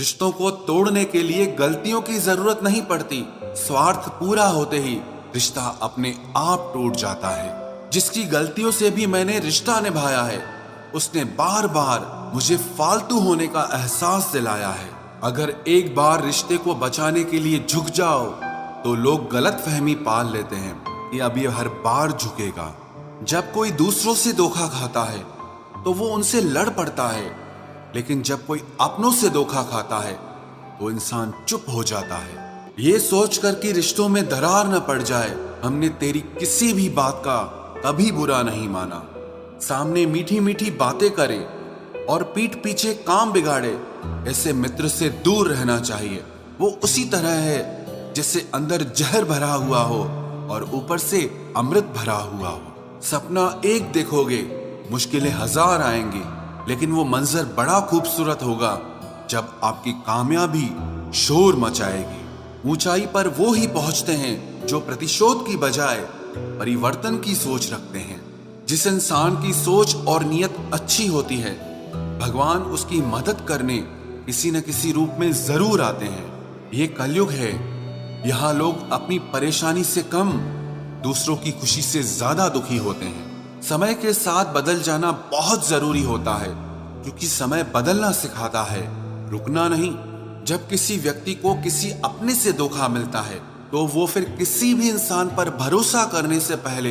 रिश्तों को तोड़ने के लिए गलतियों की जरूरत नहीं पड़ती। स्वार्थ पूरा होते ही रिश्ता अपने आप टूट जाता है। जिसकी गलतियों से भी मैंने रिश्ता निभाया है, उसने बार बार मुझे फालतू होने का एहसास दिलाया है। अगर एक बार रिश्ते को बचाने के लिए झुक जाओ तो लोग गलत फहमी पाल लेते हैं कि अब ये हर बार झुकेगा। जब कोई दूसरों से धोखा खाता है तो वो उनसे लड़ पड़ता है, लेकिन जब कोई अपनों से धोखा खाता है तो इंसान चुप हो जाता है। ये सोचकर कि रिश्तों में दरार न पड़ जाए, हमने तेरी किसी भी बात का कभी बुरा नहीं माना। सामने मीठी मीठी बातें करे और पीठ पीछे काम बिगाड़े, ऐसे मित्र से दूर रहना चाहिए। वो उसी तरह है जैसे अंदर जहर भरा हुआ हो और ऊपर से अमृत भरा हुआ हो। सपना एक देखोगे, मुश्किलें हजार आएंगी, लेकिन वो मंजर बड़ा खूबसूरत होगा जब आपकी कामयाबी शोर मचाएगी। ऊंचाई पर वो ही पहुंचते हैं जो प्रतिशोध की बजाय परिवर्तन की सोच रखते हैं। जिस इंसान की सोच और नियत अच्छी होती है, भगवान उसकी मदद करने किसी न किसी रूप में जरूर आते हैं। ये कलयुग है, यहाँ लोग अपनी परेशानी से कम दूसरों की खुशी से ज्यादा दुखी होते हैं। समय के साथ बदल जाना बहुत जरूरी होता है, क्योंकि समय बदलना सिखाता है, रुकना नहीं। जब किसी व्यक्ति को किसी अपने से धोखा मिलता है तो वो फिर किसी भी इंसान पर भरोसा करने से पहले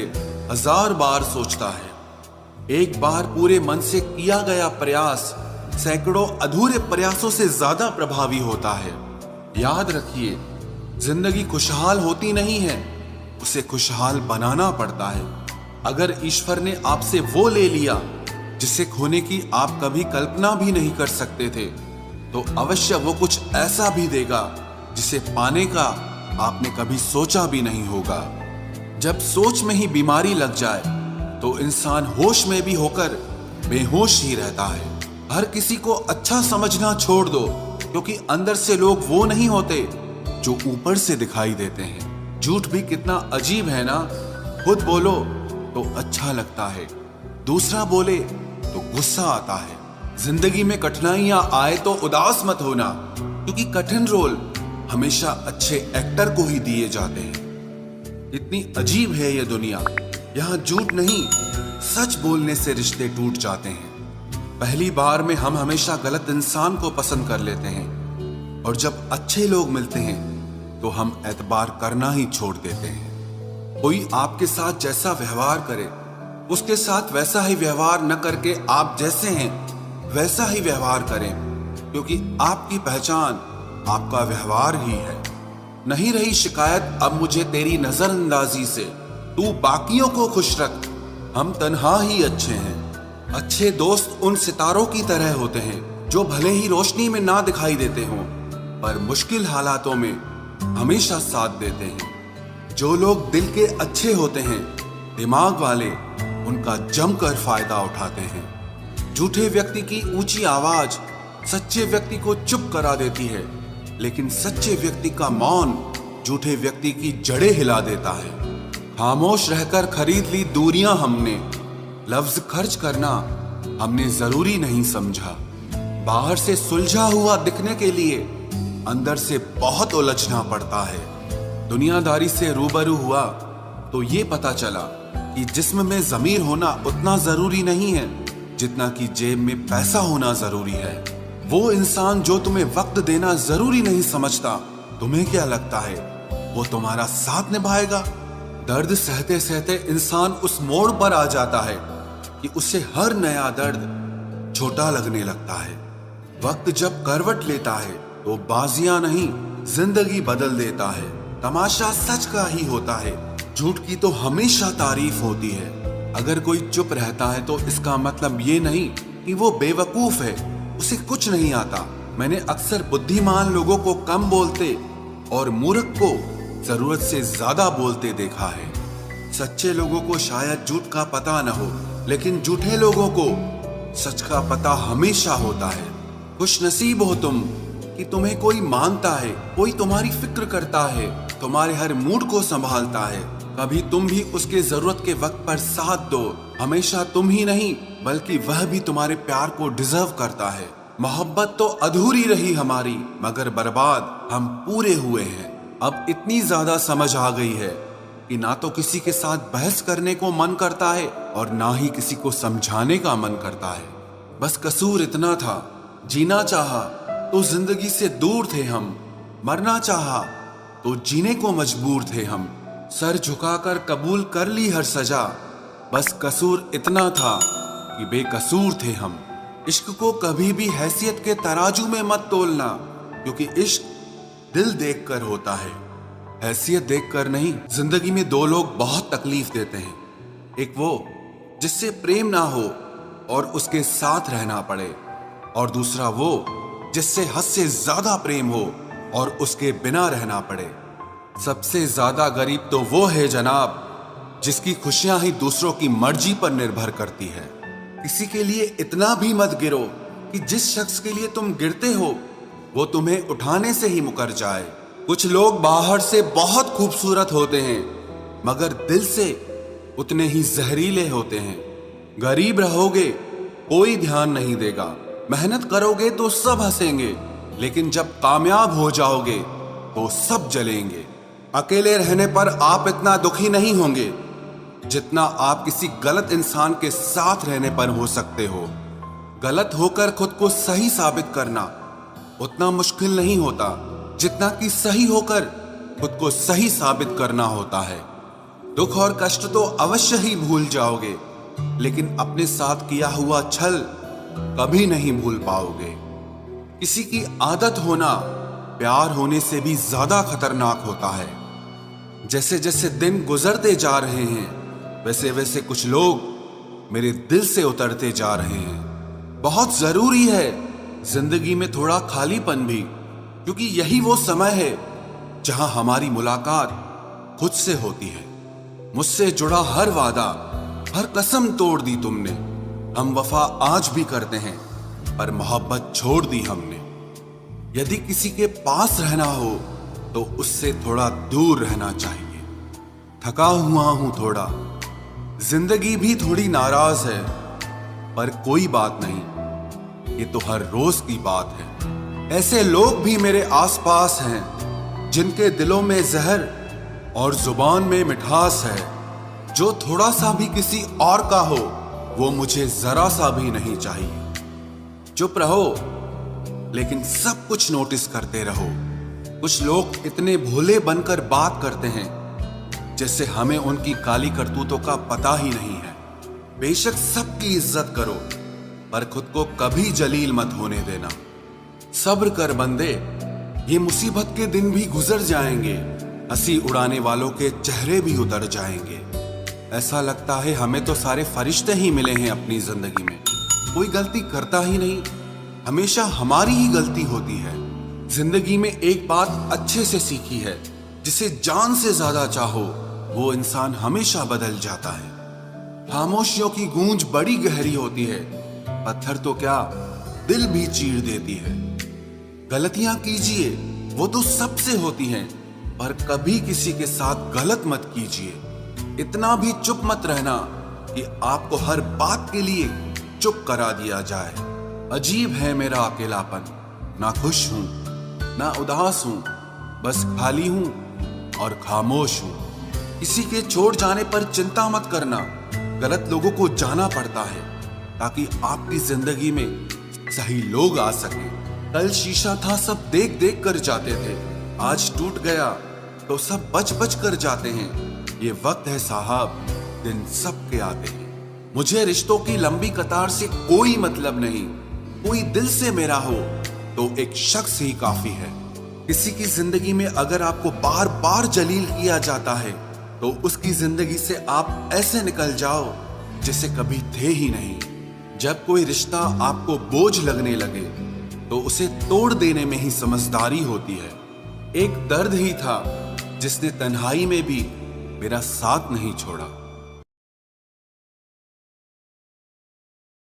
हजार बार सोचता है। एक बार पूरे मन से किया गया प्रयास सैकड़ों अधूरे प्रयासों से ज्यादा प्रभावी होता है। याद रखिए, जिंदगी खुशहाल होती नहीं है, उसे खुशहाल बनाना पड़ता है। अगर ईश्वर ने आपसे वो ले लिया जिसे खोने की आप कभी कल्पना भी नहीं कर सकते थे, तो अवश्य वो कुछ ऐसा भी देगा जिसे पाने का आपने कभी सोचा भी नहीं होगा। जब सोच में ही बीमारी लग जाए तो इंसान होश में भी होकर बेहोश ही रहता है। हर किसी को अच्छा समझना छोड़ दो, क्योंकि अंदर से लोग वो नहीं होते जो ऊपर से दिखाई देते हैं। झूठ भी कितना अजीब है ना। खुद बोलो तो अच्छा लगता है, दूसरा बोले तो गुस्सा आता है। जिंदगी में कठिनाइयां आए तो उदास मत होना, क्योंकि कठिन रोल हमेशा अच्छे एक्टर को ही दिए जाते हैं। इतनी अजीब है ये दुनिया, यहाँ झूठ नहीं सच बोलने से रिश्ते टूट जाते हैं। पहली बार में हम हमेशा गलत इंसान को पसंद कर लेते हैं, और जब अच्छे लोग मिलते हैं तो हम एतबार करना ही छोड़ देते हैं। कोई आपके साथ जैसा व्यवहार करे, उसके साथ वैसा ही व्यवहार न करके आप जैसे हैं वैसा ही व्यवहार करें, क्योंकि आपकी पहचान आपका व्यवहार ही है। नहीं रही शिकायत अब मुझे तेरी नजरअंदाजी से, तू बाकियों को खुश रख, हम तन्हा ही अच्छे हैं। अच्छे दोस्त उन सितारों की तरह होते हैं जो भले ही रोशनी में ना दिखाई देते हों, पर मुश्किल हालातों में हमेशा साथ देते हैं। जो लोग दिल के अच्छे होते हैं, दिमाग वाले, उनका जमकर फायदा उठाते हैं। झूठे व्यक्ति की ऊंची आवाज सच्चे व्यक्ति को चुप करा देती है, लेकिन सच्चे व्यक्ति का मौन झूठे व्यक्ति की जड़ें हिला देता है। खामोश रहकर खरीद ली दूरियां हमने, लफ्ज खर्च करना हमने जरूरी नहीं समझा। बाहर से सुलझा हुआ दिखने के लिए अंदर से बहुत उलझना पड़ता है। दुनियादारी से रूबरू हुआ तो ये पता चला कि जिस्म में ज़मीर होना उतना जरूरी नहीं है जितना कि जेब में पैसा होना जरूरी है। वो इंसान जो तुम्हें वक्त देना जरूरी नहीं समझता, तुम्हें क्या लगता है वो तुम्हारा साथ निभाएगा? दर्द सहते सहते इंसान उस मोड़ पर आ जाता है कि उसे हर नया दर्द छोटा लगने लगता है। वक्त जब करवट लेता है तो बाजियां नहीं जिंदगी बदल देता है। तमाशा सच का ही होता है, झूठ की तो हमेशा तारीफ होती है। अगर कोई चुप रहता है तो इसका मतलब ये नहीं कि वो बेवकूफ है, उसे कुछ नहीं आता। मैंने अक्सर बुद्धिमान लोगों को कम बोलते और मूर्ख को जरूरत से ज्यादा बोलते देखा है। सच्चे लोगों को शायद झूठ का पता न हो, लेकिन झूठे लोगों को सच का पता हमेशा होता है। खुशनसीब हो तुम कि तुम्हें कोई मानता है, कोई तुम्हारी फिक्र करता है, तुम्हारे हर मूड को संभालता है। कभी तुम भी उसके जरूरत के वक्त पर साथ दो। हमेशा तुम ही नहीं बल्कि वह भी तुम्हारे प्यार को डिजर्व करता है। मोहब्बत तो अधूरी रही हमारी, मगर बर्बाद हम पूरे हुए हैं। अब इतनी ज्यादा समझ आ गई है कि ना तो किसी के साथ बहस करने को मन करता है और ना ही किसी को समझाने का मन करता है। बस कसूर इतना था, जीना चाहा तो जिंदगी से दूर थे हम, मरना चाहा तो जीने को मजबूर थे हम। सर झुकाकर कबूल कर ली हर सजा, बस कसूर इतना था कि बेकसूर थे हम। इश्क को कभी भी हैसियत के तराजू में मत तोलना, क्योंकि इश्क दिल देखकर होता है, हैसियत देखकर नहीं। जिंदगी में दो लोग बहुत तकलीफ देते हैं, एक वो जिससे प्रेम ना हो और उसके साथ रहना पड़े, और दूसरा वो जिससे हद से ज्यादा प्रेम हो और उसके बिना रहना पड़े। सबसे ज्यादा गरीब तो वो है जनाब, जिसकी खुशियां ही दूसरों की मर्जी पर निर्भर करती है। किसी के लिए इतना भी मत गिरो कि जिस शख्स के लिए तुम गिरते हो वो तुम्हें उठाने से ही मुकर जाए। कुछ लोग बाहर से बहुत खूबसूरत होते हैं, मगर दिल से उतने ही जहरीले होते हैं। गरीब रहोगे कोई ध्यान नहीं देगा, मेहनत करोगे तो सब हंसेंगे, लेकिन जब कामयाब हो जाओगे तो सब जलेंगे। अकेले रहने पर आप इतना दुखी नहीं होंगे जितना आप किसी गलत इंसान के साथ रहने पर हो सकते हो। गलत होकर खुद को सही साबित करना उतना मुश्किल नहीं होता जितना कि सही होकर खुद को सही साबित करना होता है। दुख और कष्ट तो अवश्य ही भूल जाओगे, लेकिन अपने साथ किया हुआ छल कभी नहीं भूल पाओगे। किसी की आदत होना प्यार होने से भी ज्यादा खतरनाक होता है। जैसे जैसे दिन गुजरते जा रहे हैं वैसे वैसे कुछ लोग मेरे दिल से उतरते जा रहे हैं। बहुत जरूरी है जिंदगी में थोड़ा खालीपन भी, क्योंकि यही वो समय है जहां हमारी मुलाकात खुद से होती है। मुझसे जुड़ा हर वादा, हर कसम तोड़ दी तुमने। हम वफा आज भी करते हैं, पर मोहब्बत छोड़ दी हमने। यदि किसी के पास रहना हो तो उससे थोड़ा दूर रहना चाहिए। थका हुआ हूं थोड़ा, जिंदगी भी थोड़ी नाराज है, पर कोई बात नहीं, ये तो हर रोज की बात है। ऐसे लोग भी मेरे आसपास हैं जिनके दिलों में जहर और जुबान में मिठास है। जो थोड़ा सा भी किसी और का हो वो मुझे जरा सा भी नहीं चाहिए। चुप रहो लेकिन सब कुछ नोटिस करते रहो। कुछ लोग इतने भोले बनकर बात करते हैं जैसे हमें उनकी काली करतूतों का पता ही नहीं है। बेशक सबकी इज्जत करो, पर खुद को कभी जलील मत होने देना। सब्र कर बंदे, ये मुसीबत के दिन भी गुजर जाएंगे। हंसी उड़ाने वालों के चेहरे भी उतर जाएंगे। ऐसा लगता है हमें तो सारे फरिश्ते ही मिले हैं अपनी जिंदगी में। कोई गलती करता ही नहीं, हमेशा हमारी ही गलती होती है। जिंदगी में एक बात अच्छे से सीखी है, जिसे जान से ज्यादा चाहो वो इंसान हमेशा बदल जाता है। खामोशियों की गूंज बड़ी गहरी होती है, पत्थर तो क्या दिल भी चीर देती है। गलतियां कीजिए वो तो सबसे होती हैं, पर कभी किसी के साथ गलत मत कीजिए। इतना भी चुप मत रहना कि आपको हर बात के लिए चुप करा दिया जाए। अजीब है मेरा अकेलापन, ना खुश हूं ना उदास हूं, बस खाली हूं और खामोश हूं। किसी के छोड़ जाने पर चिंता मत करना, गलत लोगों को जाना पड़ता है ताकि आपकी जिंदगी में सही लोग आ सके। कल शीशा था सब देख देख कर जाते थे, आज टूट गया तो सब बच बच कर जाते हैं। ये वक्त है साहब, दिन सबके आते हैं। मुझे रिश्तों की लंबी कतार से कोई मतलब नहीं। कोई दिल से मेरा हो तो एक शख्स ही काफी है। किसी की जिंदगी में अगर आपको बार बार जलील किया जाता है तो उसकी जिंदगी से आप ऐसे निकल जाओ जैसे कभी थे ही नहीं। जब कोई रिश्ता आपको बोझ लगने लगे तो उसे तोड़ देने में ही समझदारी होती है। एक दर्द ही था जिसने तन्हाई में भी मेरा साथ नहीं छोड़ा।